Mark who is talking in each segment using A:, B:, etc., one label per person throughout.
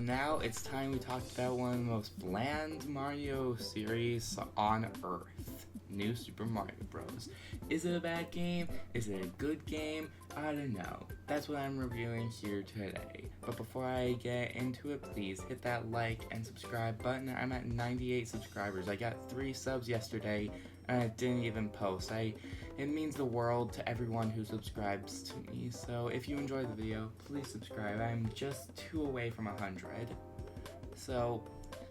A: now it's time we talked about one of the most bland Mario series on Earth. New Super Mario Bros. Is it a bad game? Is it a good game? I don't know. That's what I'm reviewing here today. But before I get into it, please hit that like and subscribe button. I'm at 98 subscribers. I got 3 subs yesterday and I didn't even post. It means the world to everyone who subscribes to me. So if you enjoyed the video, please subscribe. I'm just 2 away from 100. So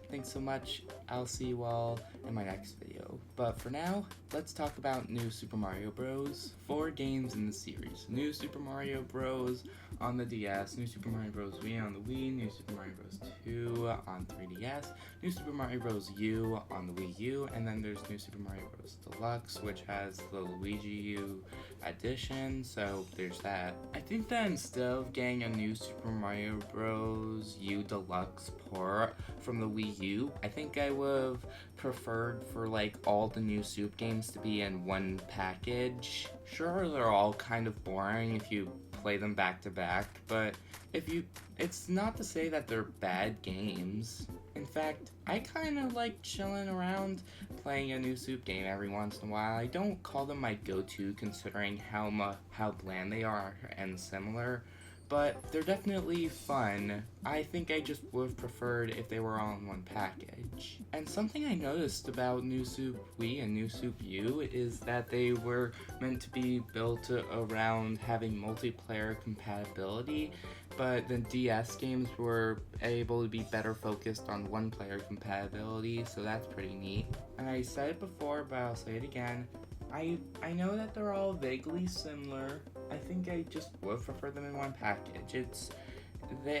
A: thanks so much. I'll see you all in my next video. But for now, let's talk about New Super Mario Bros. 4 games in the series. New Super Mario Bros. On the DS, New Super Mario Bros. Wii on the Wii, New Super Mario Bros. 2 on 3DS, New Super Mario Bros. U on the Wii U, and then there's New Super Mario Bros. Deluxe, which has the Luigi U edition, so there's that. I think that instead of getting a New Super Mario Bros. U Deluxe port from the Wii U, I think I would have preferred for like all the new Soup games to be in one package. Sure, they're all kind of boring if you play them back to back, but it's not to say that they're bad games. In fact, I kind of like chilling around playing a new Soup game every once in a while. I don't call them my go-to considering how bland they are and similar, but they're definitely fun. I think I just would have preferred if they were all in one package. And something I noticed about New Soup Wii and New Soup U is that they were meant to be built around having multiplayer compatibility, but the DS games were able to be better focused on one-player compatibility, so that's pretty neat. And I said it before, but I'll say it again. I know that they're all vaguely similar. I think I just would prefer them in one package.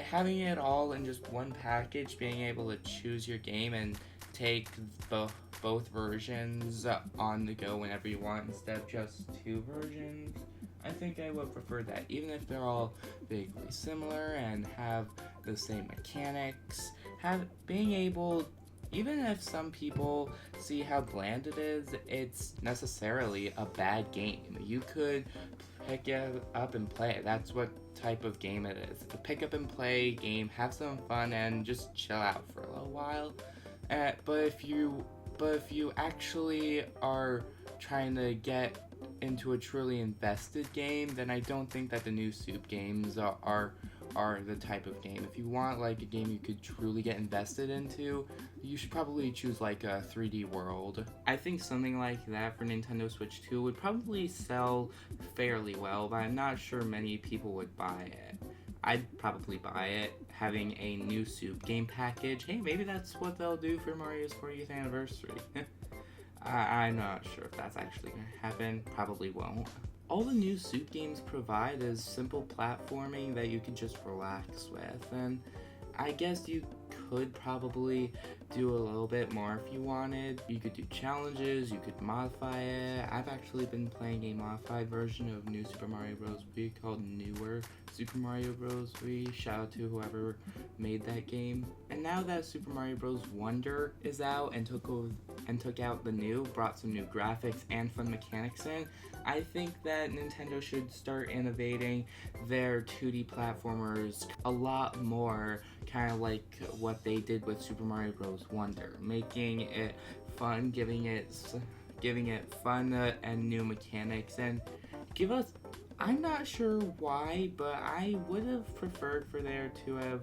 A: Having it all in just one package, being able to choose your game and take both versions on the go whenever you want instead of just 2 versions. I think I would prefer that, even if they're all vaguely similar and have the same mechanics. Even if some people see how bland it is, it's necessarily a bad game. You could pick it up and play it. That's what type of game it is. It's a pick up and play game, have some fun, and just chill out for a little while. But if you actually are trying to get into a truly invested game, then I don't think that the new Soup games are the type of game. If you want like a game you could truly get invested into, you should probably choose like a 3D World. I think something like that for Nintendo Switch 2 would probably sell fairly well, but I'm not sure many people would buy it. I'd probably buy it, having a new Soup game package. Hey, maybe that's what they'll do for Mario's 40th anniversary. I'm not sure if that's actually going to happen. Probably won't. All the new Soup games provide is simple platforming that you can just relax with, and I guess you could probably do a little bit more if you wanted. You could do challenges, you could modify it. I've actually been playing a modified version of New Super Mario Bros. Wii called Newer Super Mario Bros. Wii. Shout out to whoever made that game. And now that Super Mario Bros. Wonder is out and took out the new, brought some new graphics and fun mechanics in, I think that Nintendo should start innovating their 2D platformers a lot more, kind of like what they did with Super Mario Bros. Wonder, making it fun, giving it fun and new mechanics, and I'm not sure why, but I would have preferred for there to have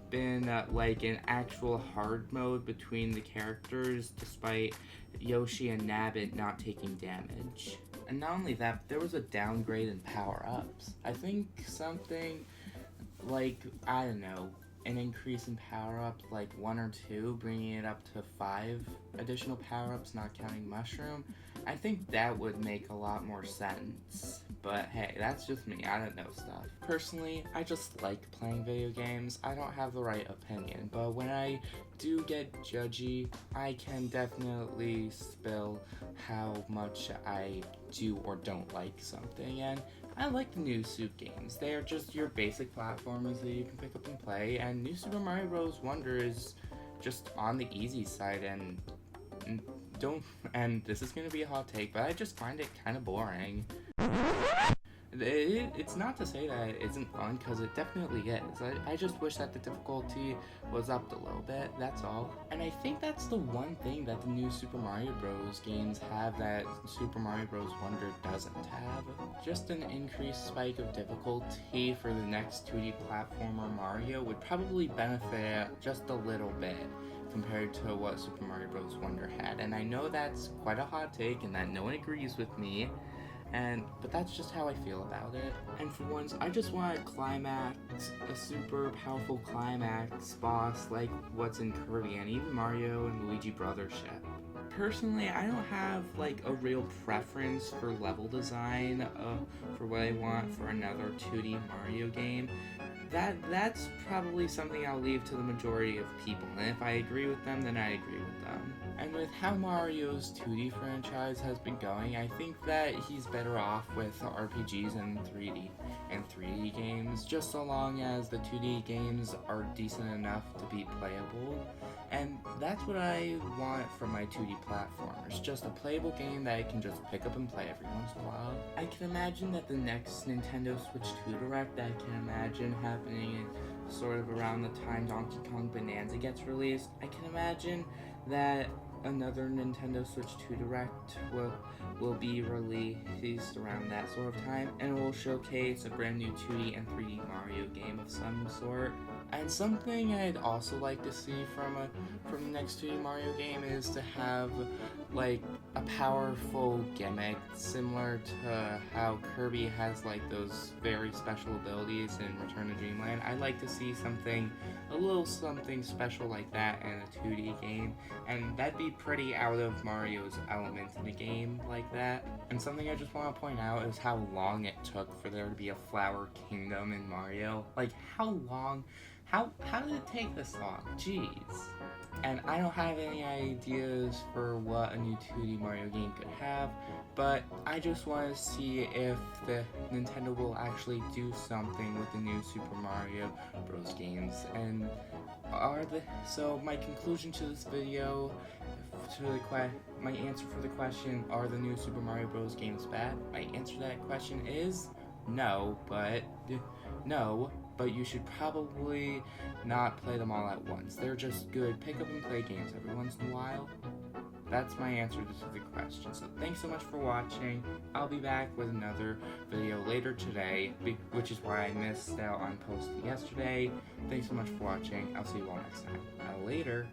A: been like an actual hard mode between the characters, despite Yoshi and Nabbit not taking damage. And not only that, but there was a downgrade in power-ups. I think something like, I don't know, an increase in power-ups like 1 or 2, bringing it up to 5 additional power-ups, not counting Mushroom. I think that would make a lot more sense. But hey, that's just me, I don't know stuff. Personally, I just like playing video games. I don't have the right opinion, but when I do get judgy, I can definitely spill how much I do or don't like something, and I like the new Soup games. They are just your basic platformers that you can pick up and play, and New Super Mario Bros. Wonder is just on the easy side, and this is gonna be a hot take, but I just find it kind of boring. It's not to say that it isn't fun, because it definitely is. I just wish that the difficulty was upped a little bit, that's all. And I think that's the one thing that the new Super Mario Bros. Games have that Super Mario Bros. Wonder doesn't have. Just an increased spike of difficulty for the next 2D platformer Mario would probably benefit just a little bit compared to what Super Mario Bros. Wonder had. And I know that's quite a hot take and that no one agrees with me, but that's just how I feel about it. And for once, I just want a climax, a super powerful climax boss like what's in Kirby and even Mario and Luigi Brothers ship. Personally, I don't have like a real preference for level design for what I want for another 2D Mario game. That's probably something I'll leave to the majority of people, and if I agree with them, then I agree with them. And with how Mario's 2D franchise has been going, I think that he's better off with RPGs and 3D games, just so long as the 2D games are decent enough to be playable. And that's what I want from my 2D platformers, just a playable game that I can just pick up and play every once in a while. I can imagine that the next Nintendo Switch 2 Direct that I can imagine happening sort of around the time Donkey Kong Bonanza gets released, I can imagine that another Nintendo Switch 2 Direct will be released around that sort of time, and it will showcase a brand new 2D and 3D Mario game of some sort. And something I'd also like to see from the next 2D Mario game is to have like a powerful gimmick similar to how Kirby has like those very special abilities in Return to Dreamland. I'd like to see a little something special like that in a 2D game, and that'd be pretty out of Mario's element in a game like that. And something I just want to point out is how long it took for there to be a Flower Kingdom in Mario. Like, how long? How did it take this long? Jeez. And I don't have any ideas for what a new 2D Mario game could have, but I just want to see if the Nintendo will actually do something with the new Super Mario Bros. Games. And so my conclusion to this video, my answer for the question, are the new Super Mario Bros. Games bad? My answer to that question is no, but you should probably not play them all at once. They're just good pick up and play games every once in a while. That's my answer to the question. So thanks so much for watching. I'll be back with another video later today, which is why I missed out on posting yesterday. Thanks so much for watching. I'll see you all next time. Later.